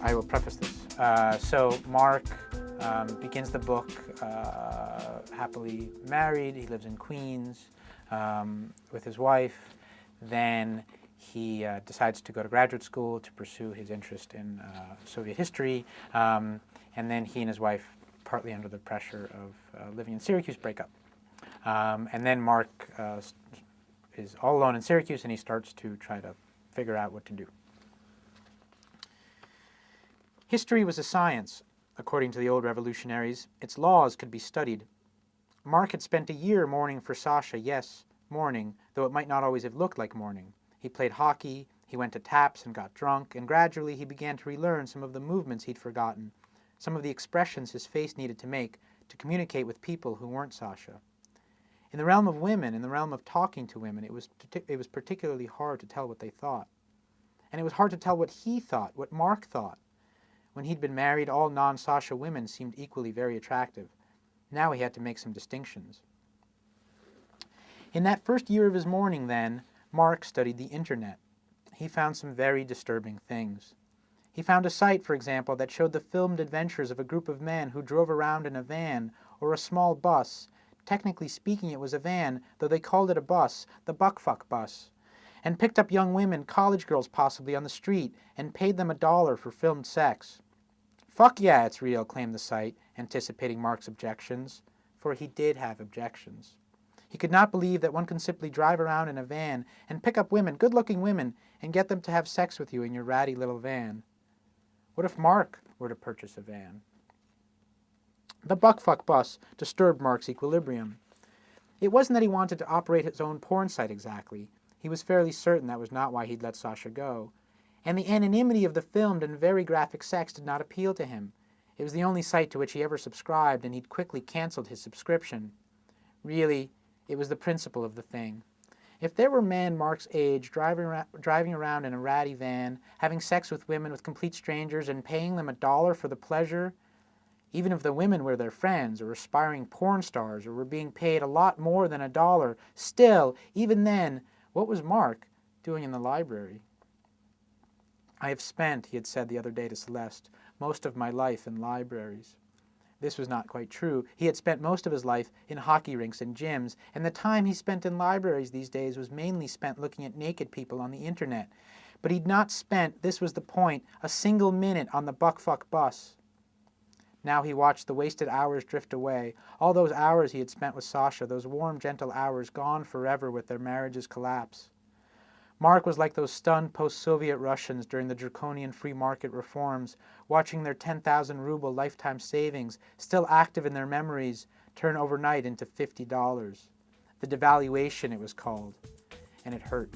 I will preface this. So Mark begins the book happily married. He lives in Queens with his wife. Then he decides to go to graduate school to pursue his interest in Soviet history. And then he and his wife, partly under the pressure of living in Syracuse, break up. And then Mark is all alone in Syracuse, and he starts to try to figure out what to do. History was a science, according to the old revolutionaries. Its laws could be studied. Mark had spent a year mourning for Sasha, yes, mourning, though it might not always have looked like mourning. He played hockey, he went to taps and got drunk, and gradually he began to relearn some of the movements he'd forgotten, some of the expressions his face needed to make to communicate with people who weren't Sasha. In the realm of women, in the realm of talking to women, it was particularly hard to tell what they thought. And it was hard to tell what he thought, what Mark thought. When he'd been married, all non-Sasha women seemed equally very attractive. Now he had to make some distinctions. In that first year of his mourning, then, Mark studied the internet. He found some very disturbing things. He found a site, for example, that showed the filmed adventures of a group of men who drove around in a van or a small bus. Technically speaking, it was a van, though they called it a bus, the Buckfuck bus, and picked up young women, college girls possibly, on the street and paid them $1 for filmed sex. Fuck yeah, it's real, claimed the site, anticipating Mark's objections, for he did have objections. He could not believe that one can simply drive around in a van and pick up women, good-looking women, and get them to have sex with you in your ratty little van. What if Mark were to purchase a van? The Buckfuck bus disturbed Mark's equilibrium. It wasn't that he wanted to operate his own porn site exactly. He was fairly certain that was not why he'd let Sasha go. And the anonymity of the filmed and very graphic sex did not appeal to him. It was the only site to which he ever subscribed, and he'd quickly canceled his subscription. Really, it was the principle of the thing. If there were men Mark's age driving around in a ratty van, having sex with women with complete strangers and paying them $1 for the pleasure, even if the women were their friends or aspiring porn stars or were being paid a lot more than $1, still, even then, what was Mark doing in the library? I have spent, he had said the other day to Celeste, most of my life in libraries. This was not quite true. He had spent most of his life in hockey rinks and gyms, and the time he spent in libraries these days was mainly spent looking at naked people on the internet. But he'd not spent, this was the point, a single minute on the Buckfuck bus. Now he watched the wasted hours drift away, all those hours he had spent with Sasha, those warm, gentle hours gone forever with their marriage's collapse. Mark was like those stunned post-Soviet Russians during the draconian free market reforms, watching their 10,000 ruble lifetime savings, still active in their memories, turn overnight into $50. The devaluation, it was called, and it hurt.